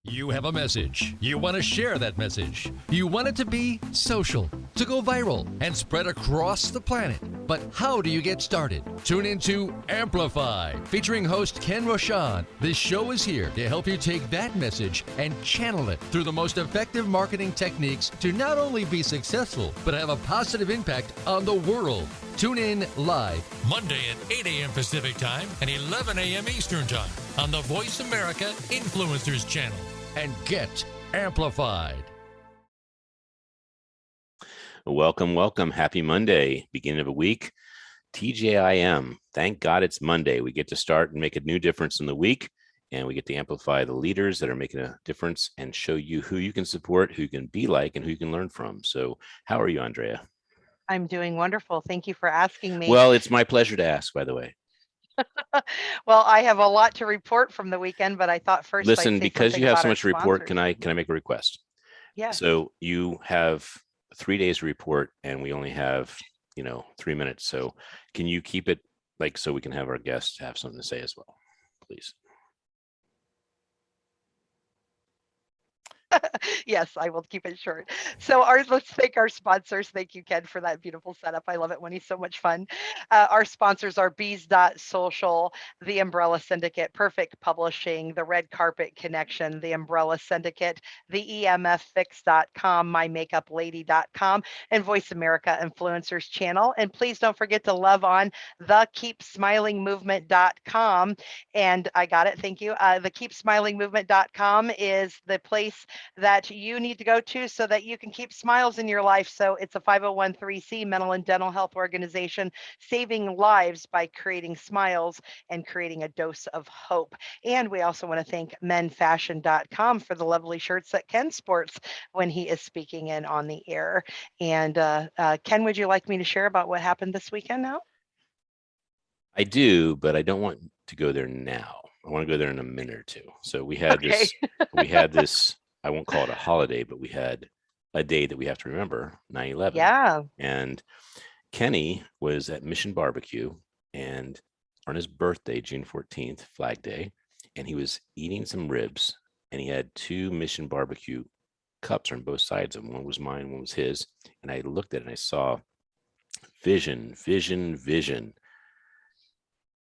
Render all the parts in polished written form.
You have a message. You want to share that message. You want it to be social, to go viral, and spread across the planet. But how do you get started? Tune into Amplify, featuring host Ken Rochon. This show is here to help you take that message and channel it through the most effective marketing techniques to not only be successful, but have a positive impact on the world. Tune in live Monday at 8 a.m. Pacific Time and 11 a.m. Eastern Time on the Voice America Influencers Channel. and get amplified. Welcome, welcome. Happy Monday, beginning of a week. TJIM. Thank God it's Monday. We get to start and make a new difference in the week, and we get to amplify the leaders that are making a difference and show you who you can support, who you can be like, and who you can learn from. So how are you, Andrea? I'm doing wonderful. Thank you for asking me. Well, it's my pleasure to ask, by the way. Well, I have a lot to report from the weekend, but I thought first Listen, I'd say because you have so something much to about our report, can sponsors. I make a request? Yes. So you have 3 days to report, and we only have 3 minutes. So can you keep it so we can have our guests have something to say as well, please? Yes, I will keep it short. So let's thank our sponsors. Thank you, Ken, for that beautiful setup. I love it when he's so much fun. Our sponsors are Bees.social, The Umbrella Syndicate, Perfect Publishing, The Red Carpet Connection, The Umbrella Syndicate, The EMFFix.com, MyMakeupLady.com, and Voice America Influencers Channel. And please don't forget to love on the KeepSmilingMovement.com. And I got it. Thank you. The KeepSmilingMovement.com is the place that you need to go to so that you can keep smiles in your life. So it's a 501(c) mental and dental health organization saving lives by creating smiles and creating a dose of hope. And we also want to thank menfashion.com for the lovely shirts that Ken sports when he is speaking in on the air. And Ken, would you like me to share about what happened this weekend now? I do, but I don't want to go there now. I want to go there in a minute or two. So we had this, I won't call it a holiday, but we had a day that we have to remember, 9/11. Yeah. And Kenny was at Mission Barbecue, and on his birthday, June 14th, Flag Day, and he was eating some ribs, and he had 2 Mission Barbecue cups on both sides of him. One was mine, one was his. And I looked at it and I saw vision, vision, vision.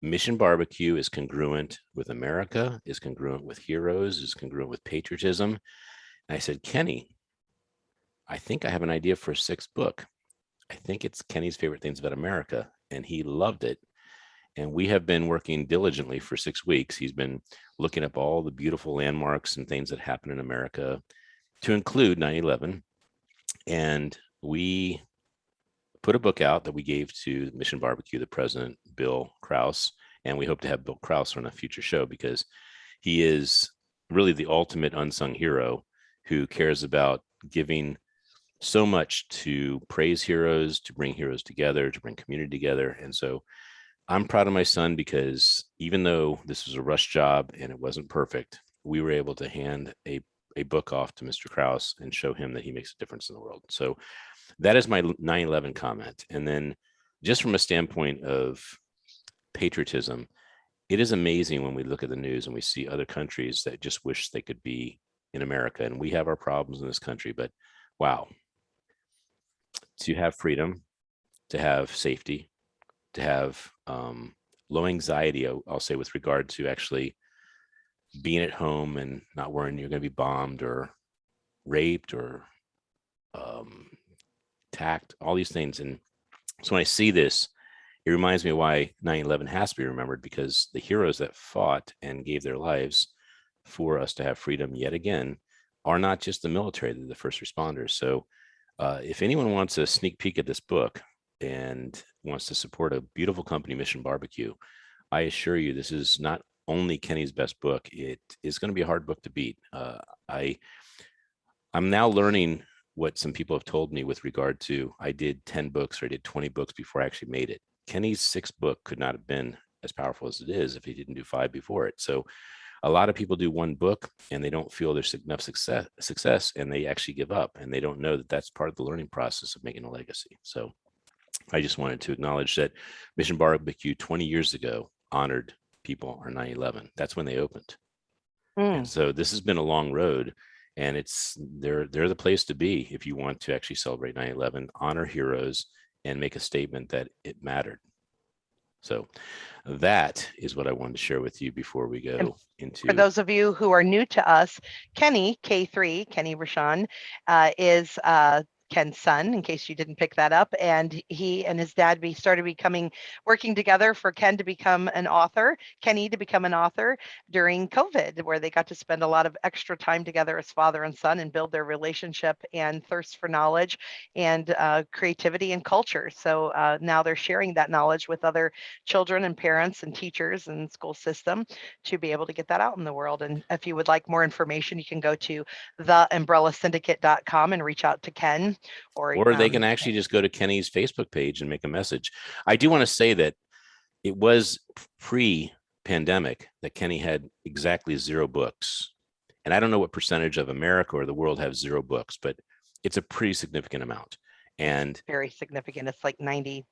Mission Barbecue is congruent with America, is congruent with heroes, is congruent with patriotism. And I said, Kenny, I think I have an idea for a 6th book. I think it's Kenny's Favorite Things About America. And he loved it. And we have been working diligently for 6 weeks. He's been looking up all the beautiful landmarks and things that happen in America to include 9/11. And we put a book out that we gave to Mission Barbecue, the president, Bill Krause, and we hope to have Bill Krause on a future show because he is really the ultimate unsung hero who cares about giving so much to praise heroes, to bring heroes together, to bring community together. And so I'm proud of my son because even though this was a rush job and it wasn't perfect, we were able to hand a book off to Mr. Krause and show him that he makes a difference in the world. So that is my 9/11 comment. And then just from a standpoint of patriotism, it is amazing when we look at the news and we see other countries that just wish they could be in America. And we have our problems in this country, but wow, to have freedom, to have safety, to have low anxiety, I'll say, with regard to actually being at home and not worrying you're going to be bombed or raped or attacked, all these things. And so when I see this, it reminds me why 9/11 has to be remembered, because the heroes that fought and gave their lives for us to have freedom yet again are not just the military, they're the first responders. So if anyone wants a sneak peek at this book and wants to support a beautiful company, Mission Barbecue, I assure you this is not only Kenny's best book, it is going to be a hard book to beat. I'm now learning what some people have told me with regard to, I did 10 books or I did 20 books before I actually made it. Kenny's 6th book could not have been as powerful as it is if he didn't do 5 before it. So a lot of people do one book and they don't feel there's enough success and they actually give up, and they don't know that that's part of the learning process of making a legacy. So I just wanted to acknowledge that Mission Barbecue 20 years ago honored people on 9/11. That's when they opened. And so this has been a long road, and they're the place to be if you want to actually celebrate 9/11, honor heroes, and make a statement that it mattered. So that is what I wanted to share with you before we go into. For those of you who are new to us, Kenny, K3, Kenny Rochon, is Ken's son, in case you didn't pick that up. And he and his dad started working together for Ken to become an author, Kenny to become an author during COVID, where they got to spend a lot of extra time together as father and son and build their relationship and thirst for knowledge and creativity and culture. So now they're sharing that knowledge with other children and parents and teachers and school system to be able to get that out in the world. And if you would like more information, you can go to theumbrellassyndicate.com and reach out to Ken. Or they can actually just go to Kenny's Facebook page and make a message. I do want to say that it was pre-pandemic that Kenny had exactly 0 books. And I don't know what percentage of America or the world have 0 books, but it's a pretty significant amount. And very significant. It's like 98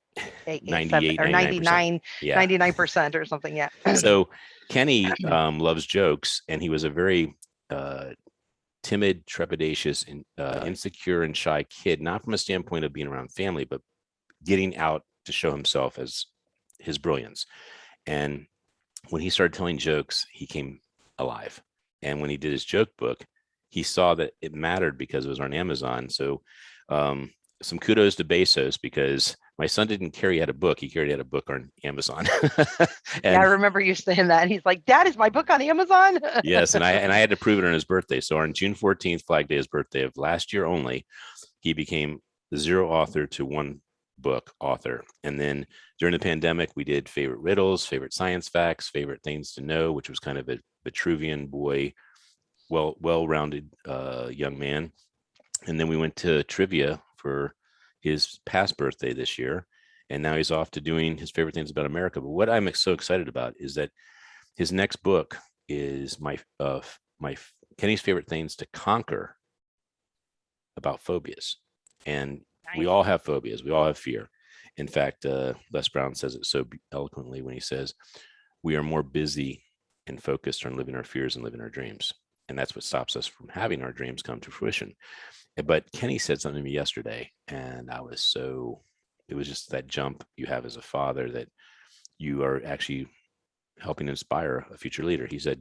98 or 99, yeah. 99% or something. Yeah. So Kenny loves jokes, and he was a very timid, trepidatious, and insecure and shy kid, not from a standpoint of being around family, but getting out to show himself as his brilliance. And when he started telling jokes, he came alive. And when he did his joke book, he saw that it mattered because it was on Amazon. So some kudos to Bezos, because my son didn't carry out a book. He carried out a book on Amazon. Yeah, I remember you saying that. And he's like, Dad, is my book on Amazon? Yes. And I had to prove it on his birthday. So on June 14th, Flag Day, his birthday of last year only, he became the 0 author to 1 book author. And then during the pandemic, we did favorite riddles, favorite science facts, favorite things to know, which was kind of a Vitruvian boy, well-rounded young man. And then we went to trivia for his past birthday this year. And now he's off to doing his favorite things about America. But what I'm so excited about is that his next book is my Kenny's favorite things to conquer about phobias. And we all have phobias. We all have fear. In fact, Les Brown says it so eloquently when he says, we are more busy and focused on living our fears and living our dreams. And that's what stops us from having our dreams come to fruition. But Kenny said something to me yesterday, and it was just that jump you have as a father, that you are actually helping inspire a future leader. He said,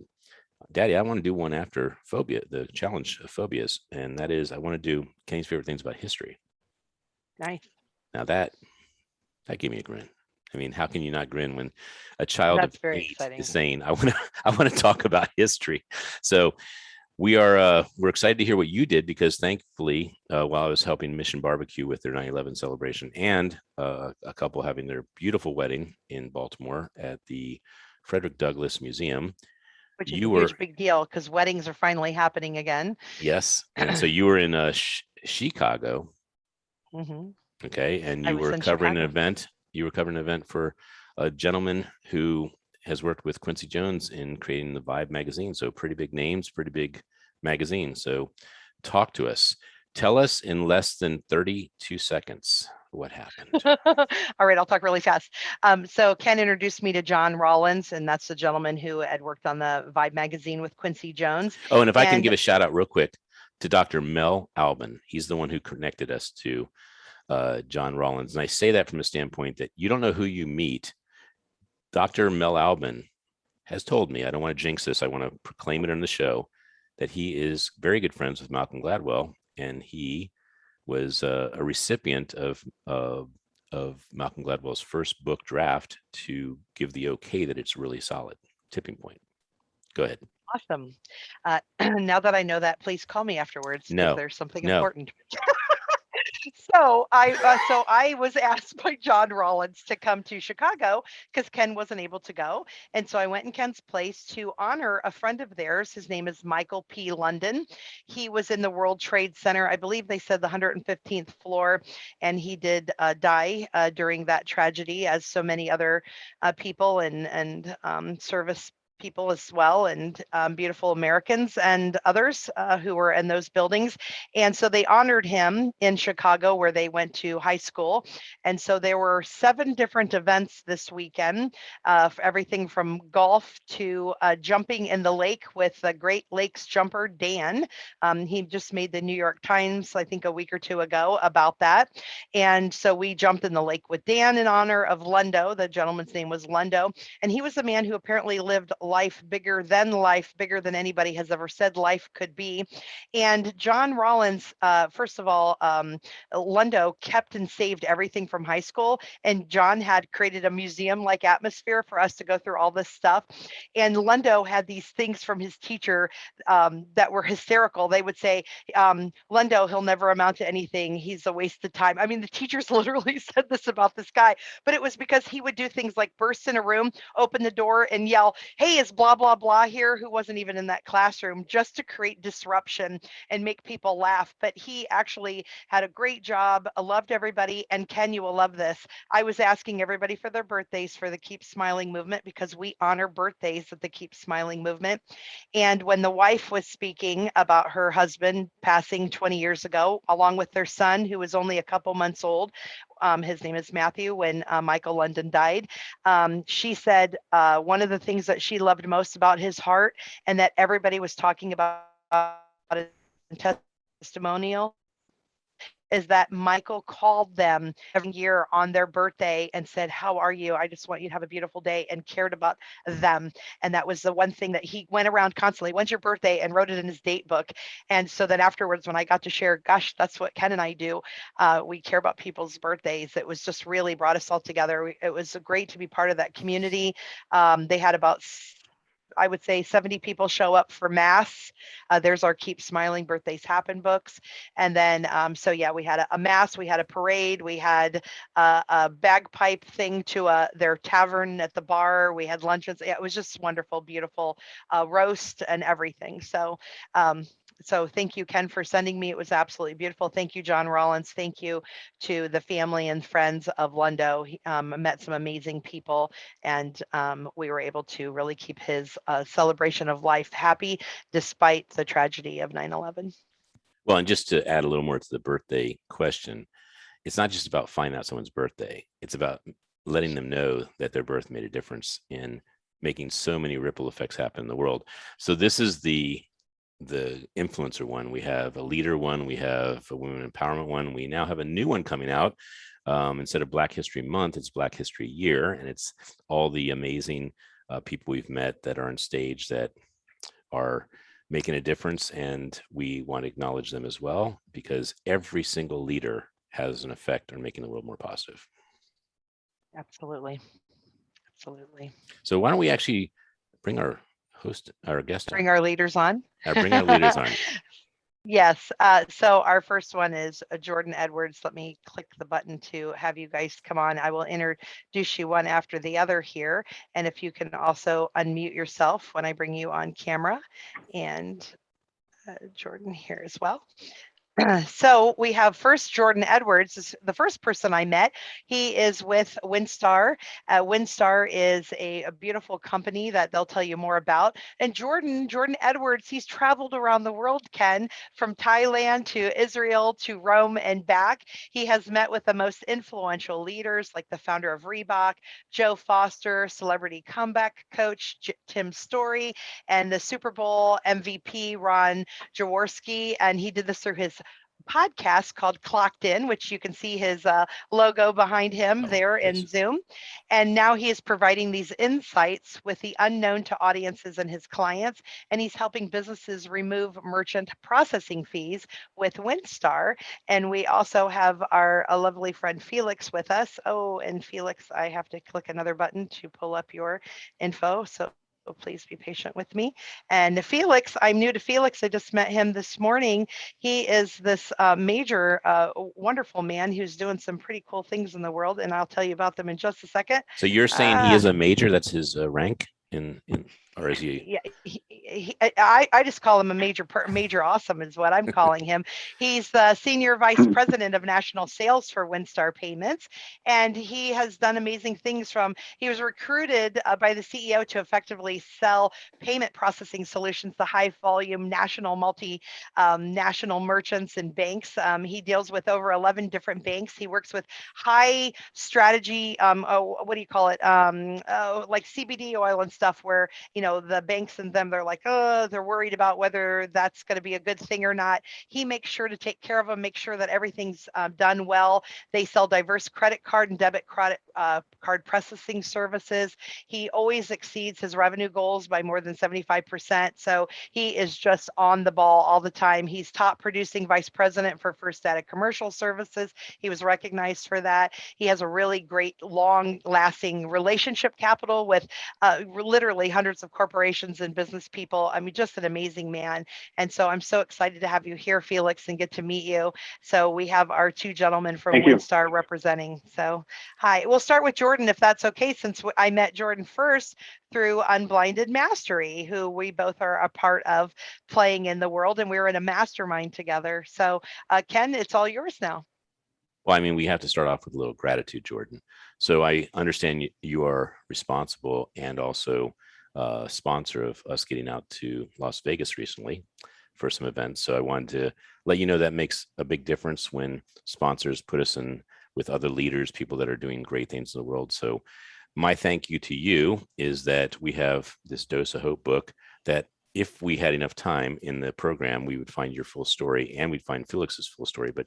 Daddy, I want to do one after phobia, the challenge of phobias. And that is, I want to do Kenny's favorite things about history. Nice. Now that gave me a grin. I mean, how can you not grin when a child of 8 is saying, I want to talk about history? So we're excited to hear what you did, because thankfully, while I was helping Mission Barbecue with their 9/11 celebration, and a couple having their beautiful wedding in Baltimore at the Frederick Douglass Museum, which is a huge big deal because weddings are finally happening again. Yes, and so you were in Chicago. Mm-hmm. Okay, and you were covering an event. You were covering an event for a gentleman who has worked with Quincy Jones in creating the Vibe magazine. So pretty big names, pretty big magazine. So talk to us. Tell us in less than 32 seconds what happened. All right, I'll talk really fast. So Ken introduced me to John Rollins, and that's the gentleman who had worked on the Vibe magazine with Quincy Jones. Oh, and if I can give a shout out real quick to Dr. Mel Albin. He's the one who connected us to John Rollins. And I say that from a standpoint that you don't know who you meet. Dr. Mel Albin has told me, I don't want to jinx this, I want to proclaim it on the show, that he is very good friends with Malcolm Gladwell, and he was a recipient of Malcolm Gladwell's first book draft to give the okay that it's really solid. Tipping Point. Go ahead. Awesome. Now that I know that, please call me afterwards. No, if there's something important. So I was asked by John Rollins to come to Chicago because Ken wasn't able to go. And so I went in Ken's place to honor a friend of theirs. His name is Michael P. London. He was in the World Trade Center. I believe they said the 115th floor. And he did die during that tragedy, as so many other people and service people as well, and beautiful Americans and others who were in those buildings. And so they honored him in Chicago, where they went to high school. And so there were 7 different events this weekend, for everything from golf to jumping in the lake with the Great Lakes jumper, Dan. He just made the New York Times, I think, a week or 2 ago about that. And so we jumped in the lake with Dan in honor of Lundo. The gentleman's name was Lundo. And he was a man who apparently lived life, bigger than anybody has ever said life could be. And John Rollins, first of all, Lundo kept and saved everything from high school. And John had created a museum-like atmosphere for us to go through all this stuff. And Lundo had these things from his teacher that were hysterical. They would say, Lundo, he'll never amount to anything. He's a waste of time. I mean, the teachers literally said this about this guy, but it was because he would do things like burst in a room, open the door and yell, hey, is blah, blah, blah here, who wasn't even in that classroom, just to create disruption and make people laugh. But he actually had a great job, loved everybody. And Ken, you will love this. I was asking everybody for their birthdays for the Keep Smiling movement, because we honor birthdays at the Keep Smiling movement. And when the wife was speaking about her husband passing 20 years ago, along with their son, who was only a couple months old, his name is Matthew, when Michael London died, she said one of the things that she loved most about his heart, and that everybody was talking about in testimonial, is that Michael called them every year on their birthday and said, how are you? I just want you to have a beautiful day, and cared about them. And that was the one thing that he went around constantly, when's your birthday? And wrote it in his date book. And so then afterwards, when I got to share, gosh, that's what Ken and I do. We care about people's birthdays. It was just really brought us all together. It was great to be part of that community. They had about, I would say, 70 people show up for mass. There's our Keep Smiling Birthdays Happen books. And then, so yeah, we had a mass, we had a parade, we had a bagpipe thing to their tavern at the bar. We had luncheons. Yeah, it was just wonderful, beautiful roast and everything. So thank you, Ken, for sending me. It was absolutely beautiful. Thank you, John Rollins. Thank you to the family and friends of Lundo. I met some amazing people, and we were able to really keep his celebration of life happy despite the tragedy of 9/11. Well, and just to add a little more to the birthday question, it's not just about finding out someone's birthday. It's about letting them know that their birth made a difference in making so many ripple effects happen in the world. So this is the influencer one. We have a leader one. We have a women empowerment one. We now have a new one coming out. Instead of Black History Month, it's Black History Year. And it's all the amazing people we've met that are on stage that are making a difference. And we want to acknowledge them as well, because every single leader has an effect on making the world more positive. Absolutely. Absolutely. So why don't we actually bring our guest Bring our leaders on. Bring our leaders on. Yes. So our first one is Jordan Edwards. Let me click the button to have you guys come on. I will introduce you one after the other here. And if you can also unmute yourself when I bring you on camera, and Jordan here as well. So we have first Jordan Edwards, is the first person I met. He is with Winstar. Winstar is a beautiful company that they'll tell you more about. And Jordan Edwards, he's traveled around the world, Ken, from Thailand to Israel to Rome and back. He has met with the most influential leaders, like the founder of Reebok, Joe Foster, celebrity comeback coach Tim Story, and the Super Bowl MVP Ron Jaworski. And he did this through his podcast called Clocked In, which you can see his logo behind him there in Zoom. And now he is providing these insights with the unknown to audiences and his clients. And he's helping businesses remove merchant processing fees with Winstar. And we also have a lovely friend Felix with us. Oh, and Felix, I have to click another button to pull up your info. So please be patient with me. And Felix, I'm new to Felix. I just met him this morning. He is this major, wonderful man who's doing some pretty cool things in the world, and I'll tell you about them in just a second. So you're saying he is a major? That's his rank in or is he? Yeah, I just call him a major awesome is what I'm calling him. He's the Senior Vice President of National Sales for Winstar Payments, and he has done amazing things. He was recruited by the CEO to effectively sell payment processing solutions to high volume national merchants and banks. He deals with over 11 different banks. He works with high strategy, what do you call it? Like CBD oil and stuff, where, the banks and them, they're like, oh, they're worried about whether that's going to be a good thing or not. He makes sure to take care of them, make sure that everything's done well. They sell diverse credit card and debit card processing services. He always exceeds his revenue goals by more than 75%. So he is just on the ball all the time. He's top producing vice president for First Data Commercial Services. He was recognized for that. He has a really great, long-lasting relationship capital with literally hundreds of corporations and business people. I mean, just an amazing man. And so I'm so excited to have you here, Felix, and get to meet you. So we have our two gentlemen from Winstar representing. So hi, we'll start with Jordan, if that's okay, since I met Jordan first through Unblinded Mastery, who we both are a part of playing in the world, and we were in a mastermind together. So Ken, it's all yours now. Well, I mean, we have to start off with a little gratitude, Jordan. So I understand you are responsible and also a sponsor of us getting out to Las Vegas recently for some events. So I wanted to let you know that makes a big difference when sponsors put us in with other leaders, people that are doing great things in the world. So my thank you to you is that we have this Dose of Hope book that if we had enough time in the program, we would find your full story and we'd find Felix's full story. But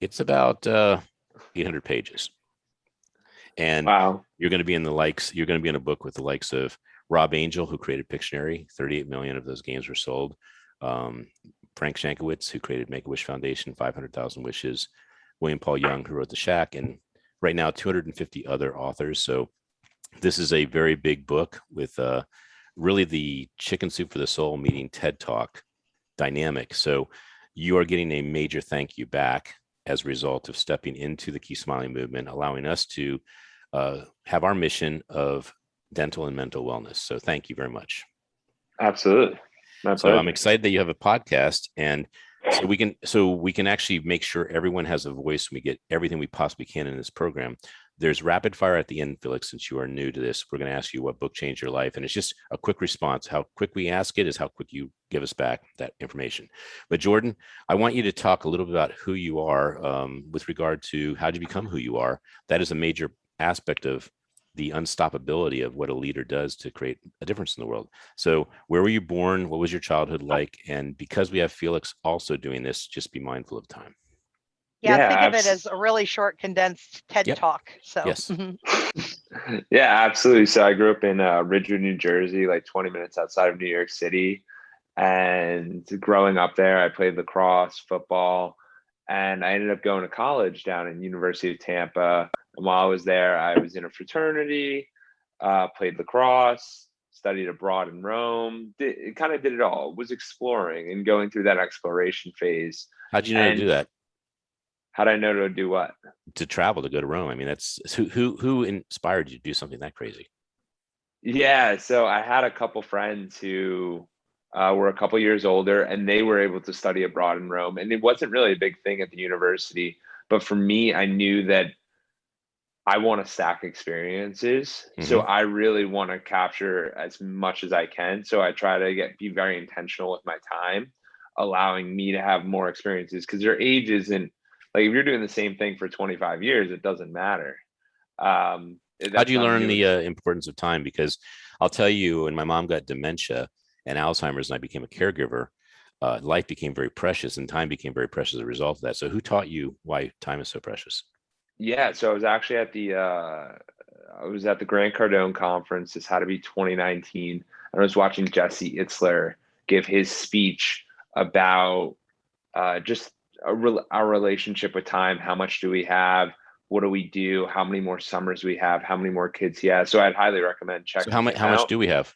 it's about 800 pages. And wow. You're going to be in a book with the likes of Rob Angel, who created Pictionary. 38 million of those games were sold. Frank Shankowitz, who created Make-A-Wish Foundation, 500,000 Wishes. William Paul Young, who wrote The Shack. And right now, 250 other authors. So this is a very big book with really the chicken soup for the soul meeting TED Talk dynamic. So you are getting a major thank you back as a result of stepping into the Keep Smiling movement, allowing us to have our mission of dental and mental wellness. So thank you very much. Absolutely. So I'm excited that you have a podcast, and so we can actually make sure everyone has a voice and we get everything we possibly can in this program. There's rapid fire at the end, Felix, since you are new to this. We're going to ask you what book changed your life. And it's just a quick response. How quick we ask it is how quick you give us back that information. But Jordan, I want you to talk a little bit about who you are with regard to how did you become who you are. That is a major aspect of the unstoppability of what a leader does to create a difference in the world. So where were you born? What was your childhood like? And because we have Felix also doing this, just be mindful of time. Yeah, think of it as a really short, condensed TED Talk. So yes. Yeah, absolutely. So I grew up in Ridgewood, New Jersey, like 20 minutes outside of New York City. And growing up there, I played lacrosse, football, and I ended up going to college down in University of Tampa. And while I was there, I was in a fraternity, played lacrosse, studied abroad in Rome. Kind of did it all. Was exploring and going through that exploration phase. How'd you know to do that? How did I know to do what? To travel, to go to Rome. I mean, that's who inspired you to do something that crazy? Yeah, so I had a couple friends who were a couple years older, and they were able to study abroad in Rome. And it wasn't really a big thing at the university. But for me, I knew that I want to stack experiences. Mm-hmm. So I really want to capture as much as I can. So I try to be very intentional with my time, allowing me to have more experiences, because their age isn't, like, if you're doing the same thing for 25 years, it doesn't matter. How do you learn the importance of time? Because I'll tell you, when my mom got dementia and Alzheimer's and I became a caregiver, life became very precious and time became very precious as a result of that. So who taught you why time is so precious? Yeah, so I was actually at the Grant Cardone conference. This had to be 2019. And I was watching Jesse Itzler give his speech about just our relationship with time. How much do we have? What do we do? How many more summers we have? How many more kids he has? So I'd highly recommend checking. So how much do we have?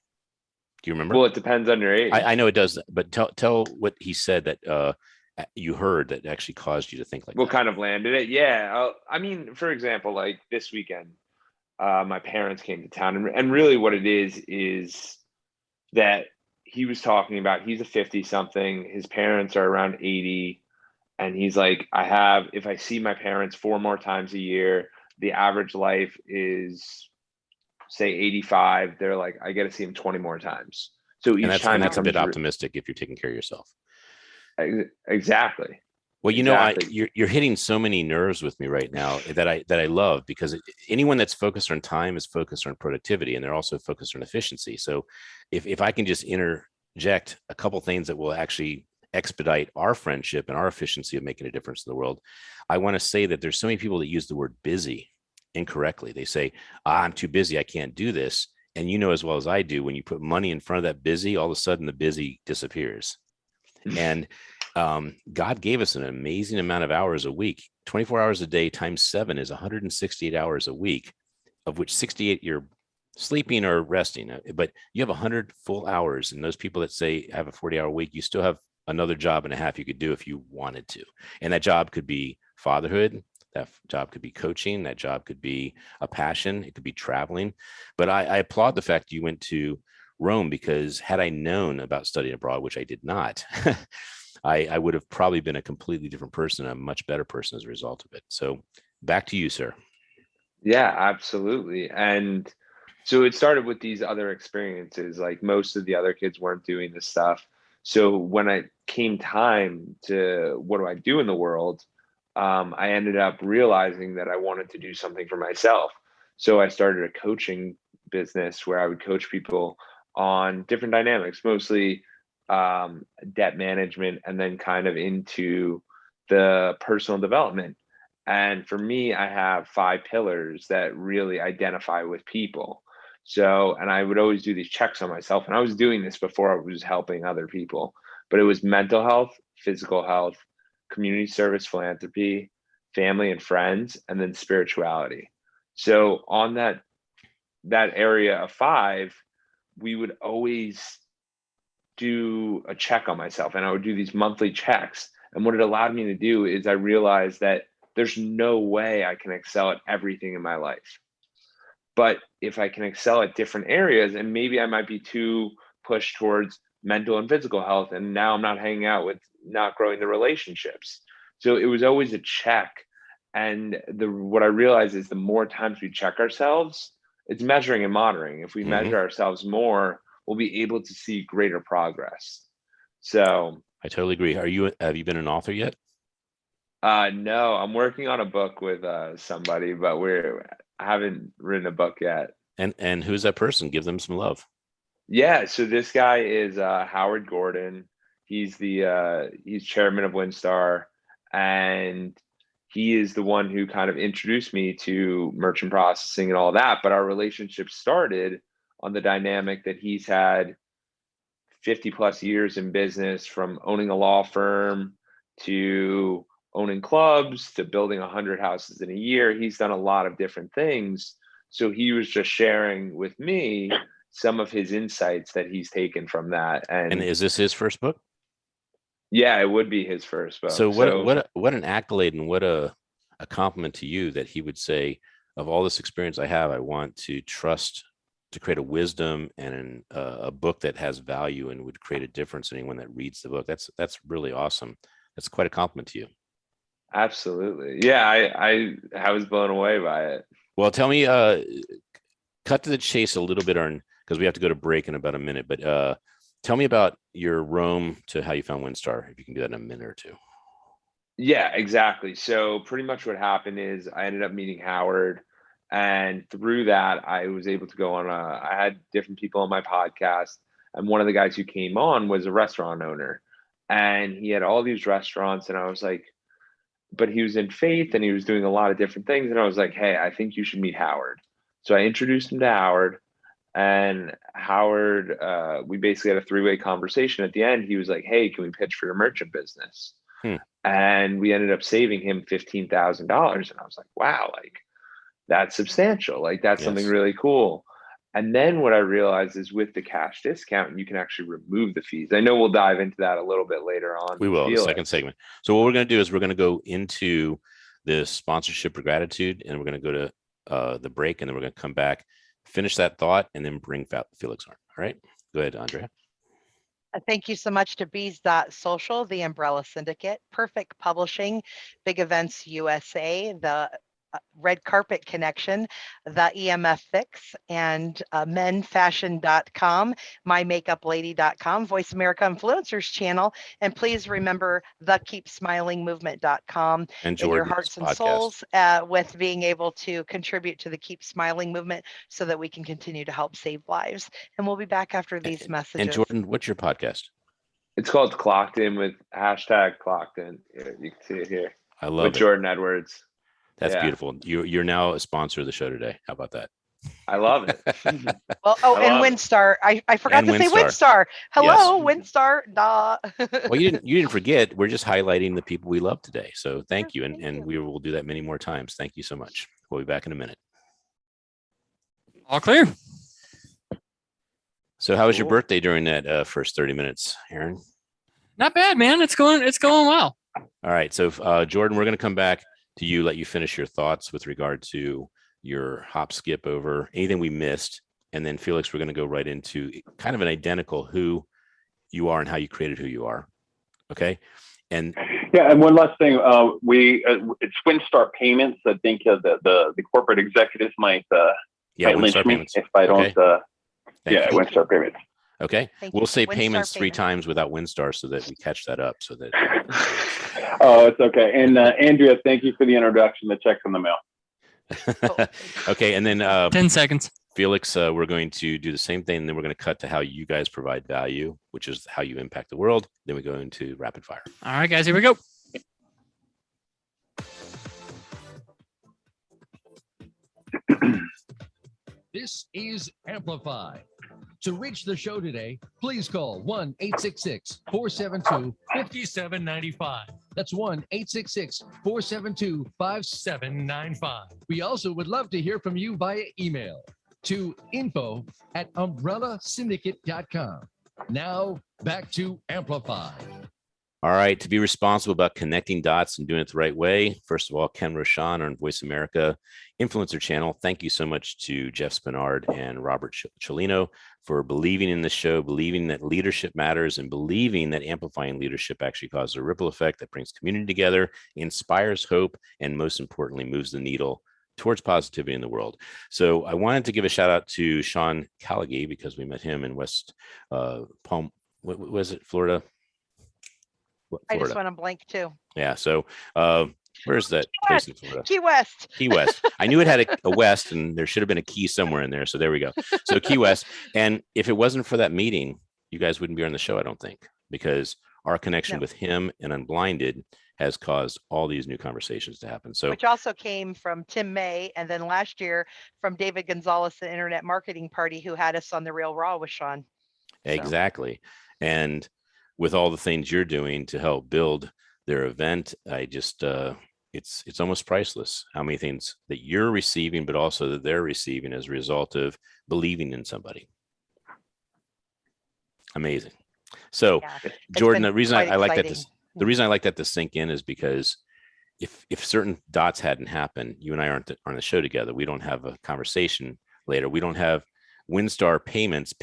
Do you remember? Well, it depends on your age. I know it does, but tell what he said that you heard that actually caused you to think like that. What kind of landed it? Yeah. I mean, for example, like this weekend, my parents came to town, and really what it is that he was talking about, he's a 50 something, his parents are around 80. And he's like, if I see my parents 4 more times a year, the average life is say 85. They're like, I get to see him 20 more times. So each time that's a bit optimistic if you're taking care of yourself. Exactly. Well, exactly. you're hitting so many nerves with me right now that I love, because anyone that's focused on time is focused on productivity, and they're also focused on efficiency. So if I can just interject a couple things that will actually expedite our friendship and our efficiency of making a difference in the world, I want to say that there's so many people that use the word busy incorrectly. They say, I'm too busy, I can't do this. And you know as well as I do, when you put money in front of that busy, all of a sudden the busy disappears. And God gave us an amazing amount of hours a week. 24 hours a day times 7 is 168 hours a week, of which 68 you're sleeping or resting. But you have 100 full hours. And those people that say have a 40-hour week, you still have another job and a half you could do if you wanted to. And that job could be fatherhood. That job could be coaching. That job could be a passion. It could be traveling. But I applaud the fact you went to Rome, because had I known about studying abroad, which I did not, I would have probably been a completely different person, a much better person as a result of it. So back to you, sir. Yeah, absolutely. And so it started with these other experiences. Like most of the other kids weren't doing this stuff. So when it came time to what do I do in the world, I ended up realizing that I wanted to do something for myself. So I started a coaching business where I would coach people on different dynamics, mostly debt management, and then kind of into the personal development. And for me, I have 5 pillars that really identify with people. So, and I would always do these checks on myself. And I was doing this before I was helping other people, but it was mental health, physical health, community service, philanthropy, family and friends, and then spirituality. So on that area of 5, we would always do a check on myself, and I would do these monthly checks. And what it allowed me to do is I realized that there's no way I can excel at everything in my life. But if I can excel at different areas, and maybe I might be too pushed towards mental and physical health, and now I'm not hanging out with, not growing the relationships. So it was always a check. And what I realized is the more times we check ourselves, it's measuring and monitoring. If we measure ourselves more, we'll be able to see greater progress. So I totally agree. Have you been an author yet? No, I'm working on a book with somebody, but I haven't written a book yet. And who's that person? Give them some love. Yeah, so this guy is Howard Gordon. He's he's chairman of Winstar, and he is the one who kind of introduced me to merchant processing and all that. But our relationship started on the dynamic that he's had 50 plus years in business, from owning a law firm to owning clubs to building 100 houses in a year. He's done a lot of different things. So he was just sharing with me some of his insights that he's taken from that. And is this his first book? Yeah, it would be his first book. So what an accolade, and what a compliment to you that he would say, of all this experience I have, I want to trust to create a wisdom and a book that has value and would create a difference in anyone that reads the book. That's really awesome. That's quite a compliment to you. Absolutely. Yeah, I was blown away by it. Well, tell me, cut to the chase a little bit, because we have to go to break in about a minute, but tell me about your Rome to how you found Winstar, if you can do that in a minute or two. Yeah, exactly. So pretty much what happened is I ended up meeting Howard, and through that I was able to go on I had different people on my podcast, and one of the guys who came on was a restaurant owner, and he had all these restaurants, and I was like, but he was in faith and he was doing a lot of different things, and I was like, hey, I think you should meet Howard. So I introduced him to Howard, and Howard, we basically had a 3-way conversation. At the end, he was like, hey, can we pitch for your merchant business? And we ended up saving him $15,000. And I was like, wow, like that's substantial. Like that's something really cool. And then what I realized is with the cash discount, you can actually remove the fees. I know we'll dive into that a little bit later on. We will, the second segment. So what we're going to do is we're going to go into the sponsorship for gratitude, and we're going to go to the break, and then we're going to come back, finish that thought, and then bring Felix on. All right, go ahead, Andrea. Thank you so much to Social, the Umbrella Syndicate, Perfect Publishing, Big Events USA, the Red Carpet Connection, the EMF Fix, and menfashion.com, mymakeuplady.com, Voice America Influencers channel. And please remember the keepsmilingmovement.com And in your Jordan's hearts and podcast. souls with being able to contribute to the Keep Smiling movement so that we can continue to help save lives. And we'll be back after these messages. And Jordan, what's your podcast? It's called Clocked In with #Clocked In. You can see it here. I love it. With Jordan Edwards. That's beautiful. You're now a sponsor of the show today. How about that? I love it. Well, and Winstar. I forgot to say Winstar. Hello, yes. Winstar. Duh. Well, you didn't forget. We're just highlighting the people we love today. So thank you. And we will do that many more times. Thank you so much. We'll be back in a minute. All clear. So how was your birthday during that first 30 minutes, Aaron? Not bad, man. It's going well. All right. So Jordan, we're going to come back to you, let you finish your thoughts with regard to your hop skip over anything we missed. And then Felix, we're going to go right into kind of an identical who you are and how you created who you are. Okay. And one last thing, it's Winstar Payments. I think the corporate executives might lynch me if I don't. Winstar Payments. Okay. We'll say payments 3 times without Winstar so that we catch that up. So that. Oh, it's okay. And Andrea, thank you for the introduction. The check's in the mail. Okay. And then 10 seconds. Felix, we're going to do the same thing. And then we're going to cut to how you guys provide value, which is how you impact the world. Then we go into rapid fire. All right, guys, here we go. This is Amplify. To reach the show today, please call 1-866-472-5795. That's 1-866-472-5795. We also would love to hear from you via email to info@umbrellasyndicate.com. Now, back to Amplify. All right. To be responsible about connecting dots and doing it the right way, first of all, Ken Rochon on Voice America Influencer Channel. Thank you so much to Jeff Spinard and Robert Cellino for believing in the show, believing that leadership matters, and believing that amplifying leadership actually causes a ripple effect that brings community together, inspires hope, and most importantly, moves the needle towards positivity in the world. So I wanted to give a shout out to Sean Callaghy because we met him in West Palm. What was it? Florida. I just went on blank too. Yeah. So where's that place in Florida? Key West. Key West. I knew it had a West and there should have been a key somewhere in there. So there we go. So Key West. And if it wasn't for that meeting, you guys wouldn't be on the show, I don't think, because our connection with him and Unblinded has caused all these new conversations to happen. So, which also came from Tim May, and then last year from David Gonzalez, the Internet Marketing Party, who had us on The Real Raw with Sean. Exactly. And with all the things you're doing to help build their event, I just, it's almost priceless how many things that you're receiving, but also that they're receiving as a result of believing in somebody. Amazing. So Jordan, the reason I like that the reason I like that to sink in is because if certain dots hadn't happened, you and I aren't on the show together. We don't have a conversation later. We don't have Winstar payments.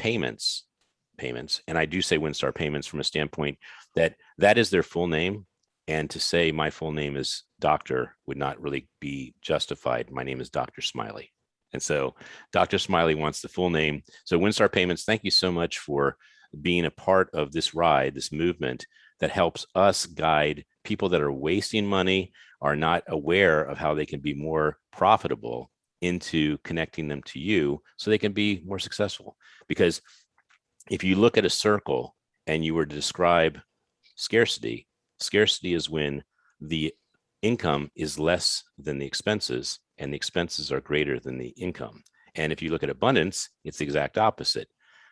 And I do say Winstar Payments from a standpoint that is their full name. And to say my full name is Doctor would not really be justified. My name is Dr. Smiley. And so Dr. Smiley wants the full name. So Winstar Payments, thank you so much for being a part of this ride, this movement that helps us guide people that are wasting money, are not aware of how they can be more profitable, into connecting them to you so they can be more successful. Because if you look at a circle and you were to describe scarcity is when the income is less than the expenses and the expenses are greater than the income. And if you look at abundance, it's the exact opposite.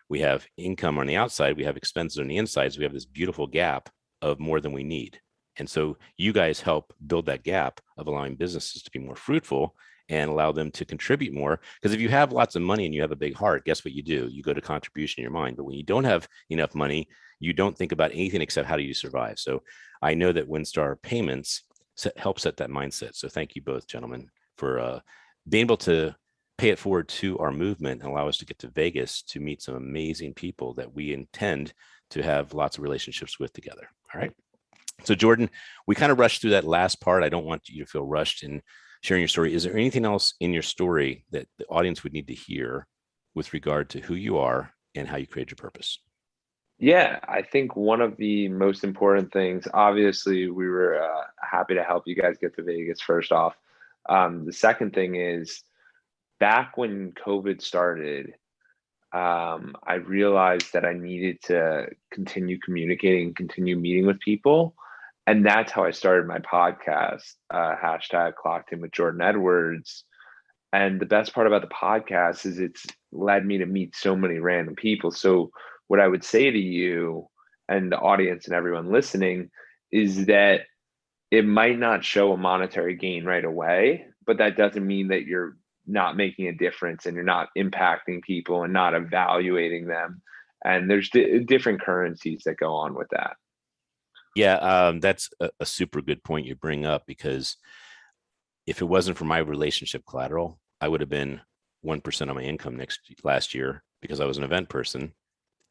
We have income on the outside, we have expenses on the inside, so we have this beautiful gap of more than we need. And so you guys help build that gap of allowing businesses to be more fruitful and allow them to contribute more. Because if you have lots of money and you have a big heart, guess what you do? You go to contribution in your mind. But when you don't have enough money, you don't think about anything except how do you survive. So I know that Winstar Payments help set that mindset. So thank you both, gentlemen, for being able to pay it forward to our movement and allow us to get to Vegas to meet some amazing people that we intend to have lots of relationships with together. All right. So Jordan, we kind of rushed through that last part. I don't want you to feel rushed in sharing your story. Is there anything else in your story that the audience would need to hear with regard to who you are and how you create your purpose? Yeah, I think one of the most important things, obviously, we were happy to help you guys get to Vegas first off. The second thing is, back when COVID started, I realized that I needed to continue communicating, continue meeting with people. And that's how I started my podcast, hashtag Clocked In with Jordan Edwards. And the best part about the podcast is it's led me to meet so many random people. So what I would say to you and the audience and everyone listening is that it might not show a monetary gain right away, but that doesn't mean that you're not making a difference and you're not impacting people and not evaluating them. And there's different currencies that go on with that. Yeah, that's a super good point you bring up, because if it wasn't for my relationship collateral, I would have been 1% of my income last year, because I was an event person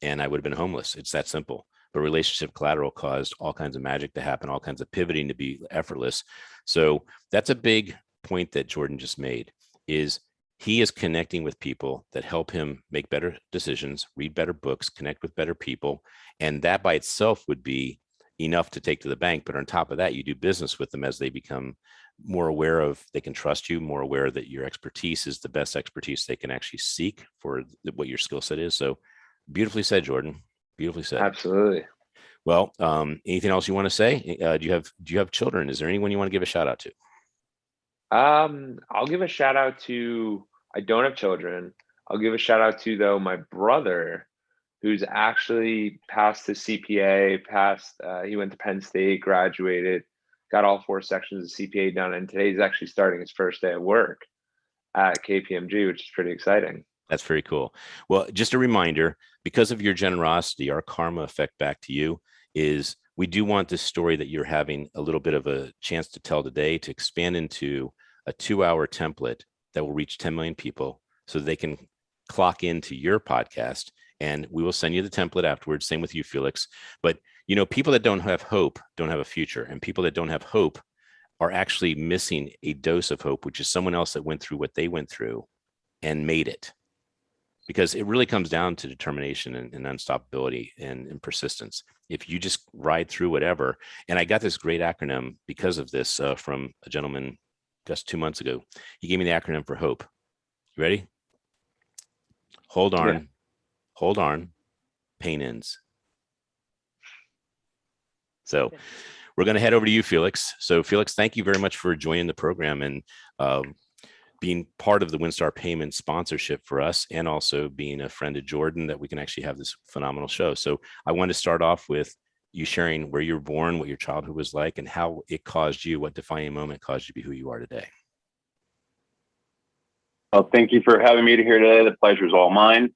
and I would have been homeless. It's that simple. But relationship collateral caused all kinds of magic to happen, all kinds of pivoting to be effortless. So that's a big point that Jordan just made, is he is connecting with people that help him make better decisions, read better books, connect with better people. And that by itself would be enough to take to the bank. But on top of that, you do business with them as they become more aware of, they can trust you, more aware that your expertise is the best expertise they can actually seek for what your skill set is. So beautifully said, Jordan. Beautifully said. Absolutely. Well, anything else you want to say? Do you have children? Is there anyone you want to give a shout out to? I'll give a shout out to, I don't have children. I'll give a shout out to, though, my brother, who's actually passed his CPA, he went to Penn State, graduated, got all 4 sections of CPA done, and today he's actually starting his first day of work at KPMG, which is pretty exciting. That's very cool. Well, just a reminder, because of your generosity, our karma effect back to you is, we do want this story that you're having a little bit of a chance to tell today to expand into a 2-hour template that will reach 10 million people, so they can clock into your podcast. And we will send you the template afterwards. Same with you, Felix. But, people that don't have hope don't have a future. And people that don't have hope are actually missing a dose of hope, which is someone else that went through what they went through and made it. Because it really comes down to determination and unstoppability and persistence. If you just ride through whatever, and I got this great acronym because of this from a gentleman just 2 months ago. He gave me the acronym for HOPE. You ready? Hold on. Yeah. Hold on. Pain ends. So we're going to head over to you, Felix. So Felix, thank you very much for joining the program and being part of the Winstar Payment sponsorship for us, and also being a friend of Jordan, that we can actually have this phenomenal show. So I want to start off with you sharing where you were born, what your childhood was like, and how it caused you, what defining moment caused you to be who you are today. Well, thank you for having me here today. The pleasure is all mine.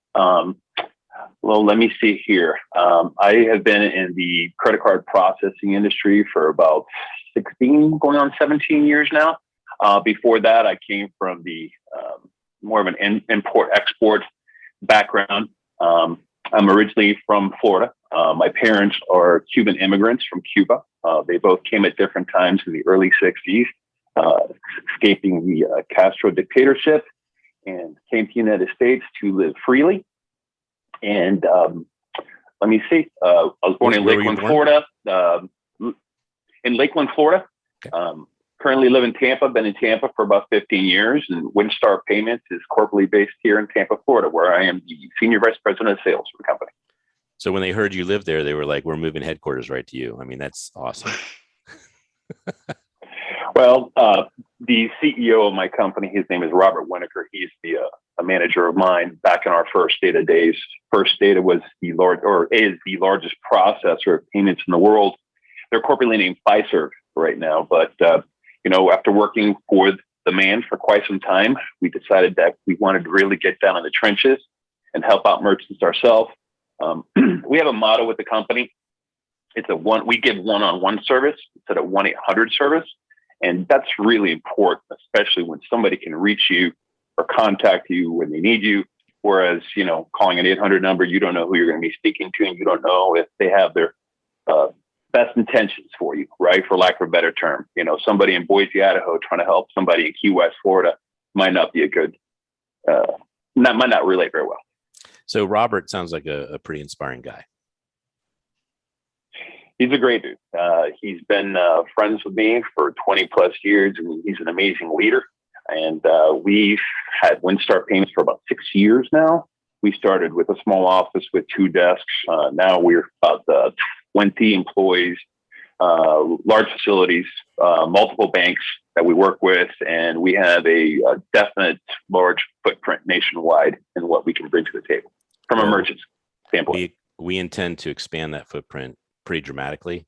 Well, let me see here. I have been in the credit card processing industry for about 16, going on 17 years now. Before that, I came from the more of an import-export background. I'm originally from Florida. My parents are Cuban immigrants from Cuba. They both came at different times in the early 60s, escaping the Castro dictatorship, and came to the United States to live freely. And let me see. I was born in Lakeland, Florida. Currently live in Tampa. Been in Tampa for about 15 years, and Winstar Payments is corporately based here in Tampa, Florida, where I am the senior vice president of sales for the company. So when they heard you lived there, they were like, "We're moving headquarters right to you." I mean, that's awesome. Well, the CEO of my company, his name is Robert Winokur. He's a manager of mine back in our First Data days. First Data was is the largest processor of payments in the world. They're corporately named Fiserv right now, but after working for the man for quite some time, we decided that we wanted to really get down in the trenches and help out merchants ourselves. We have a motto with the company. We give one-on-one service instead of 1-800 service. And that's really important, especially when somebody can reach you or contact you when they need you. Whereas, calling an 800 number, you don't know who you're going to be speaking to, and you don't know if they have their best intentions for you, right? For lack of a better term, somebody in Boise, Idaho, trying to help somebody in Key West, Florida, might not be a good, might not relate very well. So Robert sounds like a pretty inspiring guy. He's a great dude. He's been friends with me for 20 plus years, and he's an amazing leader. And we've had Winstar Payments for about 6 years now. We started with a small office with 2 desks. Now we're about 20 employees, large facilities, multiple banks that we work with, and we have a definite large footprint nationwide in what we can bring to the table from a merchant standpoint. We intend to expand that footprint pretty dramatically.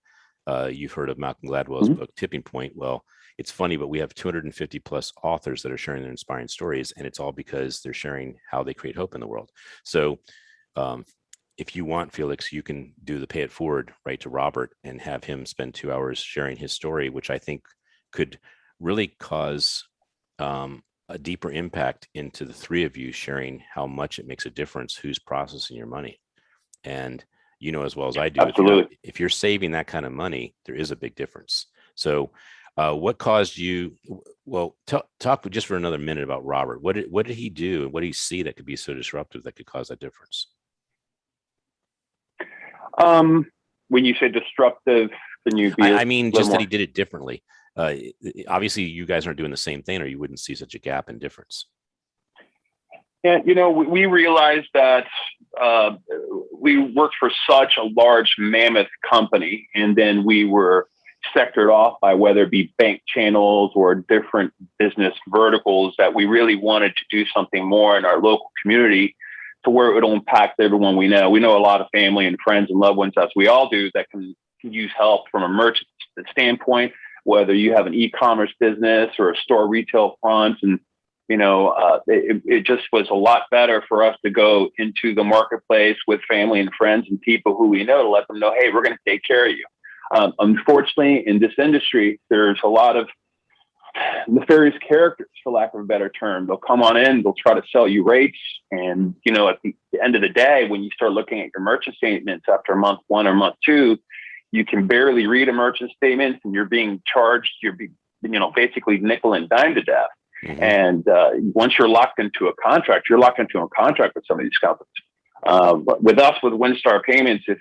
You've heard of Malcolm Gladwell's book, Tipping Point. Well, it's funny, but we have 250 plus authors that are sharing their inspiring stories, and it's all because they're sharing how they create hope in the world. So if you want, Felix, you can do the pay it forward right to Robert and have him spend 2 hours sharing his story, which I think could really cause a deeper impact into the 3 of you sharing how much it makes a difference who's processing your money. And as well as I do, if you're saving that kind of money, there is a big difference. So what caused you, talk just for another minute about Robert. What did he do, and what did he see that could be so disruptive that could cause that difference? When you say disruptive, can you be I mean, just that he did it differently. Obviously, you guys aren't doing the same thing, or you wouldn't see such a gap in difference. Yeah, we realized that we worked for such a large mammoth company, and then we were sectored off by whether it be bank channels or different business verticals, that we really wanted to do something more in our local community to where it will impact everyone we know. We know a lot of family and friends and loved ones, as we all do, that can use help from a merchant standpoint, whether you have an e-commerce business or a store retail front. And it just was a lot better for us to go into the marketplace with family and friends and people who we know to let them know, hey, we're going to take care of you. Unfortunately, in this industry, there's a lot of nefarious characters, for lack of a better term. They'll come on in, they'll try to sell you rates. And, at the end of the day, when you start looking at your merchant statements after month 1 or month 2, you can barely read a merchant statement, and you're being charged, basically nickel and dime to death. Mm-hmm. And once you're locked into a contract, you're locked into a contract with some of these companies. But with us, with Winstar Payments, if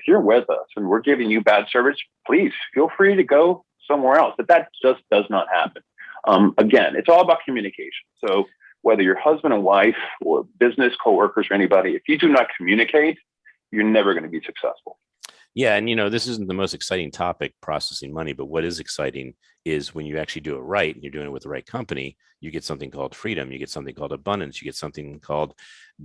you're with us and we're giving you bad service, please feel free to go somewhere else. But that just does not happen. Again, it's all about communication. So whether you're husband and wife or business coworkers or anybody, if you do not communicate, you're never going to be successful. Yeah. And, this isn't the most exciting topic, processing money, but what is exciting is when you actually do it right and you're doing it with the right company, you get something called freedom, you get something called abundance, you get something called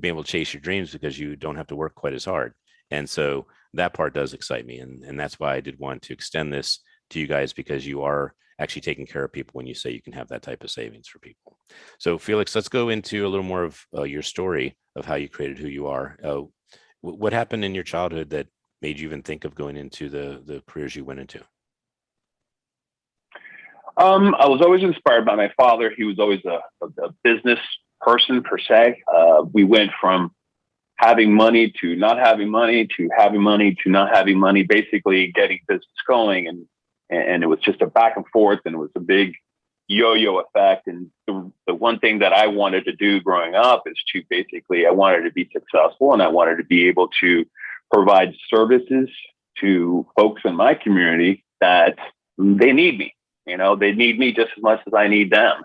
being able to chase your dreams because you don't have to work quite as hard. And so that part does excite me. And that's why I did want to extend this to you guys, because you are actually taking care of people when you say you can have that type of savings for people. So Felix, let's go into a little more of your story of how you created who you are. What happened in your childhood that made you even think of going into the careers you went into? I was always inspired by my father. He was always a business person per se. We went from having money to not having money to having money to not having money, basically getting business going. And it was just a back and forth, and it was a big yo-yo effect. And the one thing that I wanted to do growing up is to basically, I wanted to be successful, and I wanted to be able to provide services to folks in my community that they need me. They need me just as much as I need them.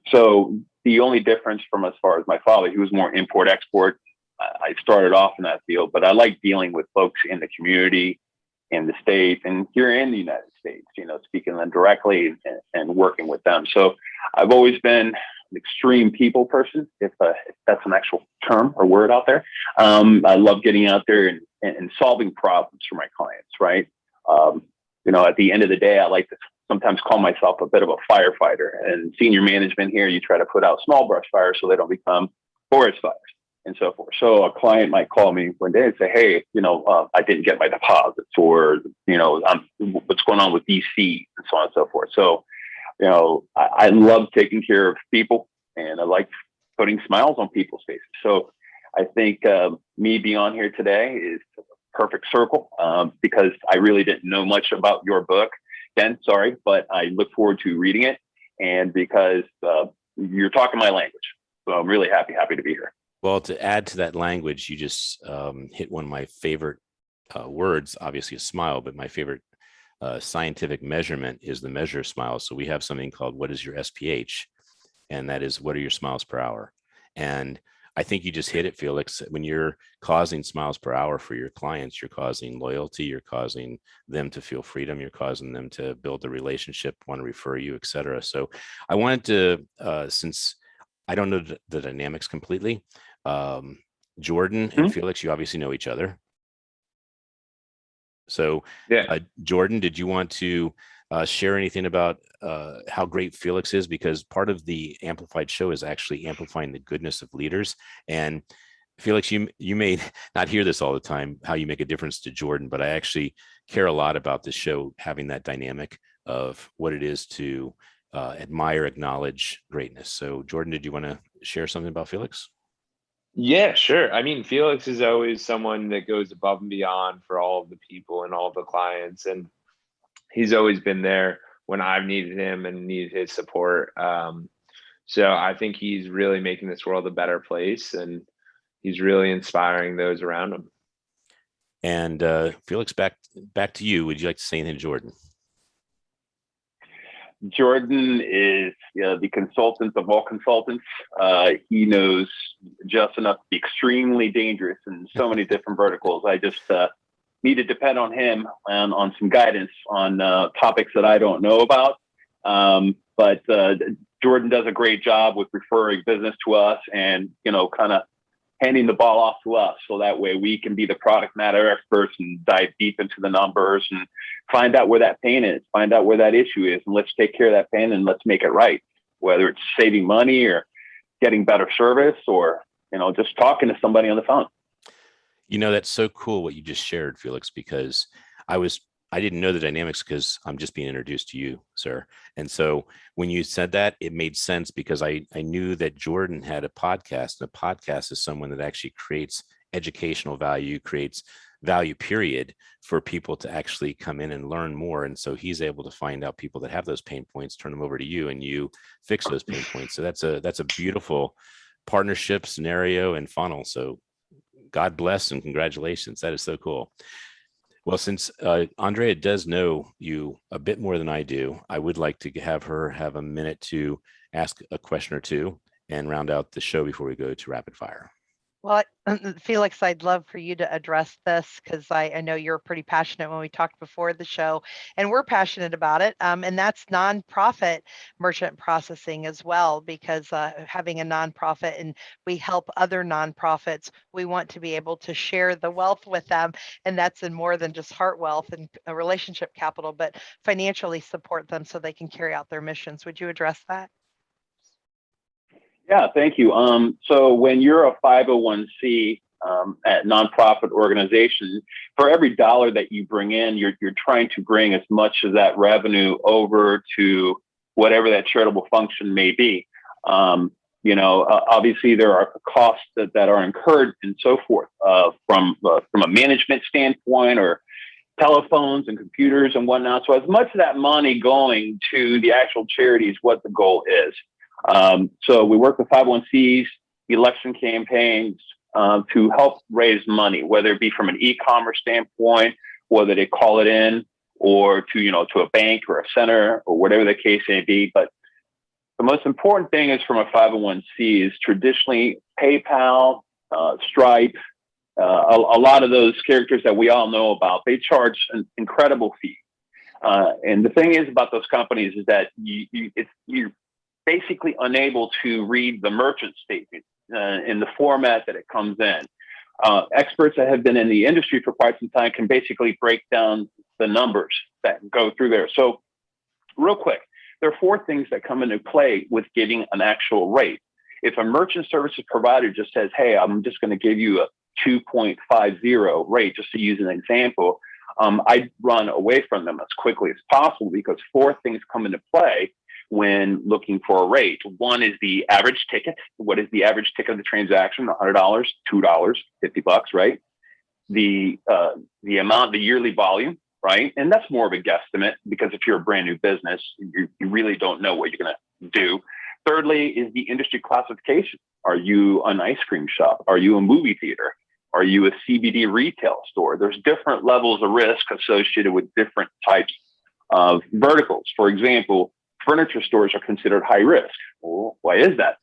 So the only difference from as far as my father, he was more import export. I started off in that field, but I like dealing with folks in the community, in the state, and here in the United States, speaking to them directly and working with them. So I've always been an extreme people person, if that's an actual term or word out there. I love getting out there and solving problems for my clients, right? At the end of the day, I like to sometimes call myself a bit of a firefighter. And senior management here, you try to put out small brush fires so they don't become forest fires and so forth. So a client might call me one day and say, hey, I didn't get my deposits, or, what's going on with DC, and so on and so forth. So, I love taking care of people, and I like putting smiles on people's faces. So I think me being on here today is a perfect circle because I really didn't know much about your book, Ken, sorry, but I look forward to reading it. And because you're talking my language. So I'm really happy to be here. Well, to add to that language, you just hit one of my favorite words, obviously a smile, but my favorite scientific measurement is the measure of smiles. So we have something called what is your SPH? And that is what are your smiles per hour? And I think you just hit it, Felix. When you're causing smiles per hour for your clients, you're causing loyalty, you're causing them to feel freedom, you're causing them to build a relationship, want to refer you, et cetera. So I wanted to, since I don't know the dynamics completely, Jordan and Felix, you obviously know each other. So Yeah. Jordan, did you want to share anything about how great Felix is? Because part of the Amplified show is actually amplifying the goodness of leaders. And Felix, you may not hear this all the time, how you make a difference to Jordan, but I actually care a lot about this show having that dynamic of what it is to admire, acknowledge greatness. So Jordan, did you want to share something about Felix? Yeah, sure. I mean, Felix is always someone that goes above and beyond for all of the people and all the clients. And he's always been there when I've needed him and needed his support. So I think he's really making this world a better place, and he's really inspiring those around him. And Felix, back to you. Would you like to say anything to Jordan? Jordan is the consultant of all consultants. He knows just enough to be extremely dangerous in so many different verticals. I just need to depend on him and on some guidance on topics that I don't know about. But Jordan does a great job with referring business to us and, kind of handing the ball off to us. So that way we can be the product matter experts and dive deep into the numbers and find out where that pain is, find out where that issue is, and let's take care of that pain and let's make it right. Whether it's saving money or getting better service or, just talking to somebody on the phone. That's so cool what you just shared, Felix, because I didn't know the dynamics because I'm just being introduced to you, sir. And so when you said that, it made sense because I knew that Jordan had a podcast, and a podcast is someone that actually creates educational value, creates value, period, for people to actually come in and learn more. And so he's able to find out people that have those pain points, turn them over to you, and you fix those pain points. So that's a beautiful partnership scenario and funnel. So God bless and congratulations. That is so cool. Well, since Andrea does know you a bit more than I do, I would like to have her have a minute to ask a question or two and round out the show before we go to rapid fire. Well, Felix, I'd love for you to address this because I know you're pretty passionate when we talked before the show, and we're passionate about it. And that's nonprofit merchant processing as well, because having a nonprofit and we help other nonprofits, we want to be able to share the wealth with them. And that's in more than just heart wealth and a relationship capital, but financially support them so they can carry out their missions. Would you address that? Yeah, thank you. So when you're a 501c at nonprofit organization, for every dollar that you bring in, you're trying to bring as much of that revenue over to whatever that charitable function may be. Obviously there are costs that are incurred and so forth from a management standpoint or telephones and computers and whatnot. So as much of that money going to the actual charity is what the goal is. So we work with 501cs, election campaigns to help raise money, whether it be from an e-commerce standpoint, whether they call it in, or to a bank or a center or whatever the case may be. But the most important thing is from a 501c is traditionally PayPal, Stripe, a lot of those characters that we all know about. They charge an incredible fee. And the thing is about those companies is that you're basically unable to read the merchant statement in the format that it comes in. Experts that have been in the industry for quite some time can basically break down the numbers that go through there. So real quick, there are 4 things that come into play with getting an actual rate. If a merchant services provider just says, hey, I'm just going to give you a 2.50 rate, just to use an example, I'd run away from them as quickly as possible because 4 things come into play when looking for a rate. One is the average ticket. What is the average ticket of the transaction? $100, $2, $50, right? The amount, the yearly volume, right? And that's more of a guesstimate, because if you're a brand new business, you really don't know what you're going to do. Thirdly is the industry classification. Are you an ice cream shop? Are you a movie theater? Are you a CBD retail store? There's different levels of risk associated with different types of verticals. For example, furniture stores are considered high risk. Well, why is that?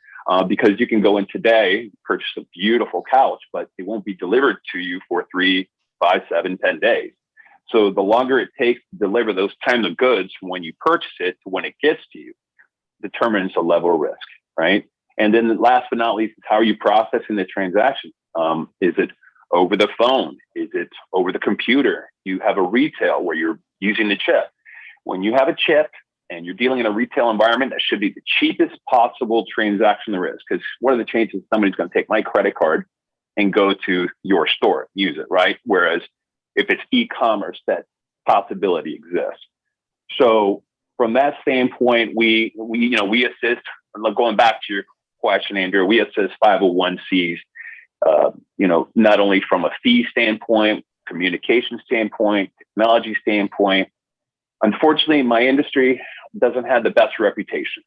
Because you can go in today, purchase a beautiful couch, but it won't be delivered to you for 3, 5, 7, 10 days. So the longer it takes to deliver those kinds of goods from when you purchase it to when it gets to you determines the level of risk, right? And then last but not least is how are you processing the transaction? Is it over the phone? Is it over the computer? You have a retail where you're using the chip. When you have a chip and you're dealing in a retail environment, that should be the cheapest possible transaction risk. Because what are the chances somebody's going to take my credit card and go to your store, use it, right? Whereas if it's e-commerce, that possibility exists. So from that standpoint, we assist, going back to your question, Andrea, we assist 501Cs, not only from a fee standpoint, communication standpoint, technology standpoint. Unfortunately, my industry doesn't have the best reputation,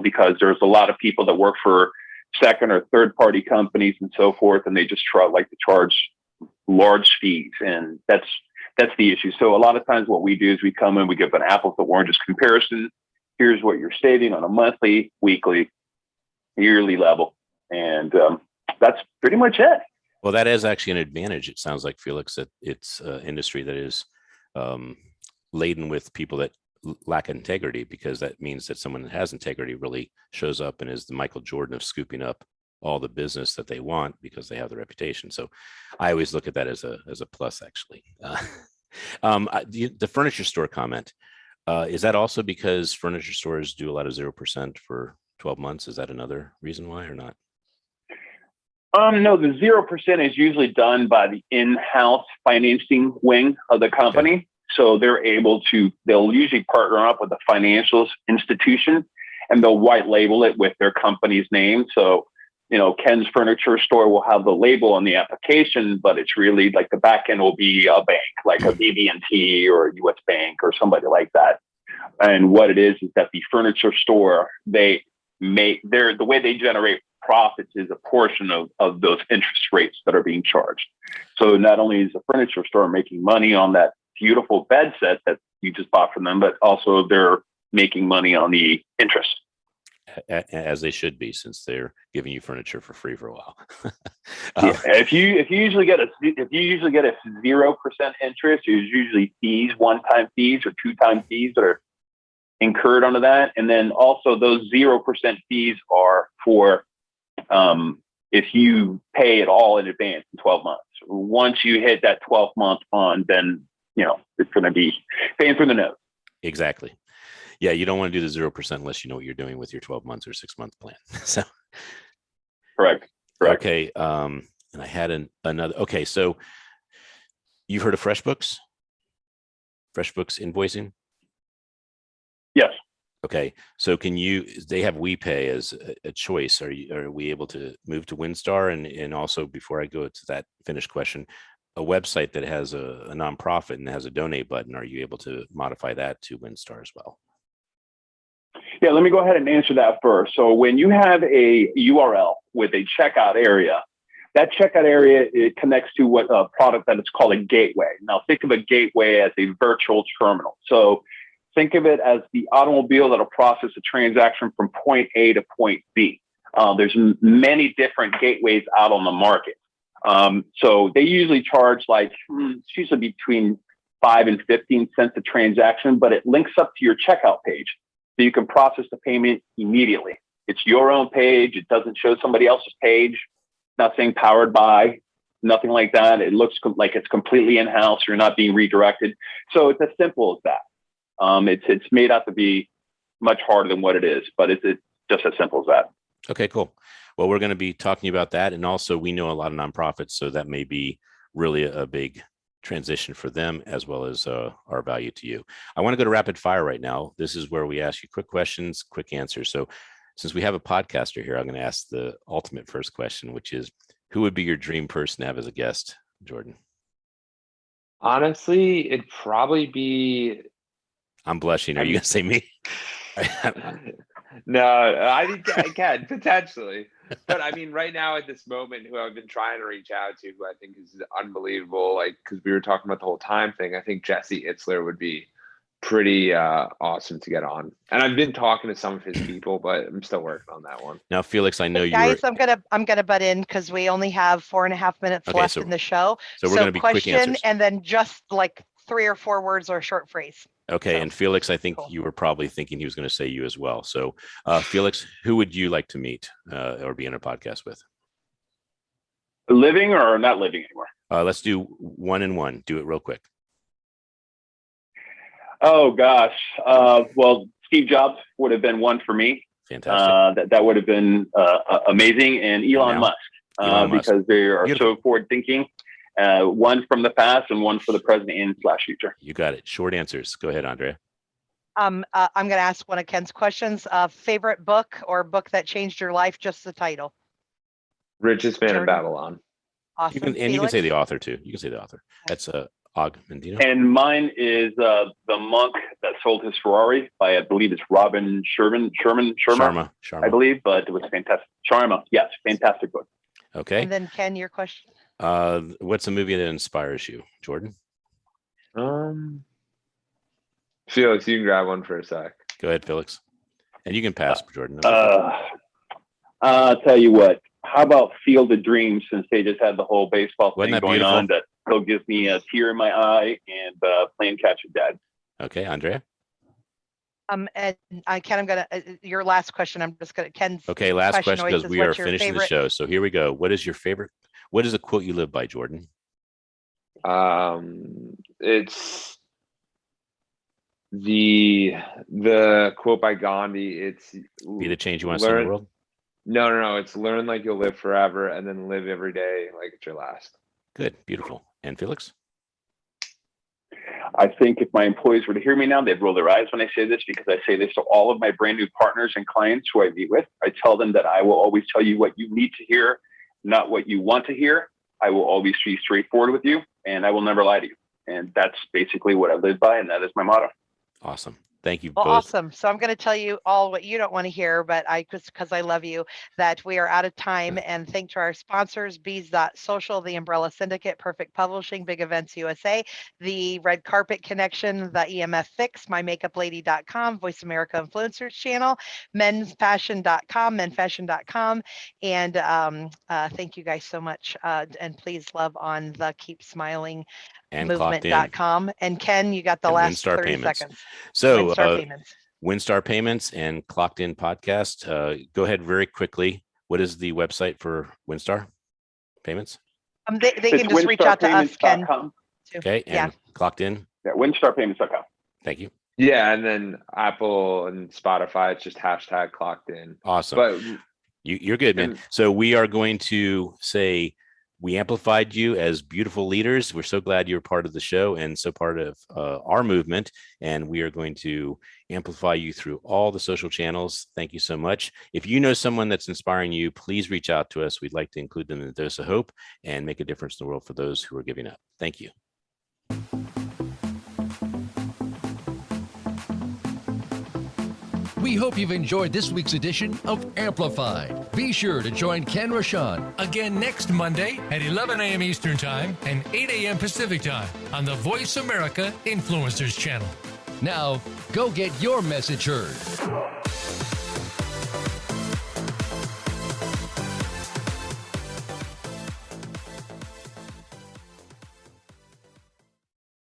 because there's a lot of people that work for second or third party companies and so forth, and they just like to charge large fees, and that's the issue. So a lot of times what we do is we come in, we give an apples to oranges comparison. Here's what you're saving on a monthly, weekly, yearly level, and that's pretty much it. Well, that is actually an advantage. It sounds like, Felix, that it's an industry that is laden with people that lack integrity, because that means that someone that has integrity really shows up and is the Michael Jordan of scooping up all the business that they want because they have the reputation. So I always look at that as a plus, actually. The furniture store comment, is that also because furniture stores do a lot of 0% for 12 months? Is that another reason why, or not? No, the 0% is usually done by the in-house financing wing of the company. Okay. So they'll usually partner up with a financial institution, and they'll white label it with their company's name. So, Ken's Furniture Store will have the label on the application, but it's really like the back end will be a bank, like a BB&T or a US Bank or somebody like that. And what it is that the furniture store, the way they generate profits is a portion of those interest rates that are being charged. So not only is the furniture store making money on that beautiful bed set that you just bought from them, but also they're making money on the interest. As they should be, since they're giving you furniture for free for a while. Yeah, if you usually get a 0% interest, there's usually fees, one-time fees or two-time fees that are incurred under that, and then also those 0% fees are for if you pay it all in advance in 12 months. Once you hit that 12-month on, then it's going to be paying for the note. Exactly. Yeah, you don't want to do the 0% unless you know what you're doing with your 12 months or 6-month plan. So, correct. Okay. And I had another. Okay, so you've heard of FreshBooks? FreshBooks invoicing? Yes. Okay, so they have WePay as a choice. Are we able to move to Winstar? And also, before I go to that finished question, a website that has a nonprofit and has a donate button, are you able to modify that to Winstar as well? Yeah, let me go ahead and answer that first. So when you have a URL with a checkout area, that checkout area, it connects to a product that is called a gateway. Now think of a gateway as a virtual terminal. So think of it as the automobile that'll process a transaction from point A to point B. There's many different gateways out on the market. So they usually charge it's usually between 5 and 15 cents a transaction, but it links up to your checkout page. So you can process the payment immediately. It's your own page. It doesn't show somebody else's page. Not saying powered by, nothing like that. It looks like it's completely in-house. You're not being redirected. So it's as simple as that. It's made out to be much harder than what it is, but it's just as simple as that. Okay, cool. Well, we're going to be talking about that. And also we know a lot of nonprofits, so that may be really a big transition for them as well as our value to you. I want to go to rapid fire right now. This is where we ask you quick questions, quick answers. So since we have a podcaster here, I'm going to ask the ultimate first question, which is, who would be your dream person to have as a guest, Jordan? Honestly, it'd probably be. I'm blushing. Are you going to say me? No, I think I can potentially, but I mean, right now at this moment, who I've been trying to reach out to, who I think is unbelievable, like, because we were talking about the whole time thing, I think Jesse Itzler would be pretty awesome to get on. And I've been talking to some of his people, but I'm still working on that one. Now, Felix, I know you Guys, were. I'm gonna butt in because we only have 4.5 minutes Okay, left so- in the show. So we're going to be quick question answers. and then just like 3 or 4 words or a short phrase. Okay, So, and Felix, I think cool. you were probably thinking he was going to say you as well. So, Felix, who would you like to meet or be in a podcast with? Living or not living anymore? Let's do 1 and 1. Do it real quick. Oh gosh. Well, Steve Jobs would have been one for me. Fantastic. That would have been amazing, and Elon Musk, Elon Musk. because they are Beautiful. so forward thinking. One from the past and one for the present and / future. You got it. Short answers. Go ahead, Andrea. I'm gonna ask one of Ken's questions. Favorite book or book that changed your life? Just the title. Richest Man in Jordan. Babylon. Awesome. You can Felix? say the author too. You can say the author. That's Og Mendino. And mine is The Monk That Sold His Ferrari by, I believe it's Robin Sharma, Sharma. I believe, but it was fantastic. Sharma, yes, fantastic book. Okay. And then Ken, your question. What's a movie that inspires you, Jordan? Felix, you can grab one for a sec. Go ahead, Felix. And you can pass, Jordan. I'll tell you what. How about Field of Dreams, since they just had the whole baseball Wasn't thing that going beautiful? on? That still gives me a tear in my eye, and playing catch with dad. Okay, Andrea. And Ken, I'm gonna your last question. I'm just gonna Ken's. Okay, last question always because is, we are what's your finishing the favorite- show. So here we go. What is your favorite? What is a quote you live by, Jordan? It's the quote by Gandhi. It's Be the change you want to see in the world. No. It's learn like you'll live forever, and then live every day like it's your last. Good, beautiful. And Felix? I think if my employees were to hear me now, they'd roll their eyes when I say this, because I say this to all of my brand new partners and clients who I meet with. I tell them that I will always tell you what you need to hear, not what you want to hear. I will always be straightforward with you, and I will never lie to you. And that's basically what I live by, and that is my motto. Awesome. Thank you Well, both. awesome. So I'm going to tell you all what you don't want to hear, but because I love you, that we are out of time. And thanks to our sponsors, Bees.social, the Umbrella Syndicate, Perfect Publishing, Big Events USA, the Red Carpet Connection, the EMF Fix, MyMakeupLady.com, Voice America Influencers Channel, Men'sFashion.com, MenFashion.com. And thank you guys so much. And please love on the Keep Smiling And clocked in. movement.com. And Ken, you got the And last Winstar 30 Payments. seconds. So Winstar Payments. Winstar Payments and Clocked In Podcast. Go ahead very quickly. What is the website for Winstar Payments? They can just reach out to us, Ken. Too. Okay, and Yeah. Clocked In. Yeah, WinStarPayments.com. Thank you. Yeah, and then Apple and Spotify, it's just hashtag clocked in. Awesome. But You're good, man. And- So we are going to say we amplified you as beautiful leaders. We're so glad you're part of the show and so part of our movement. And we are going to amplify you through all the social channels. Thank you so much. If you know someone that's inspiring you, please reach out to us. We'd like to include them in the dose of hope and make a difference in the world for those who are giving up. Thank you. We hope you've enjoyed this week's edition of Amplified. Be sure to join Ken Rochon Again next Monday at 11 a.m. Eastern Time and 8 a.m. Pacific Time on the Voice America Influencers Channel. Now, go get your message heard.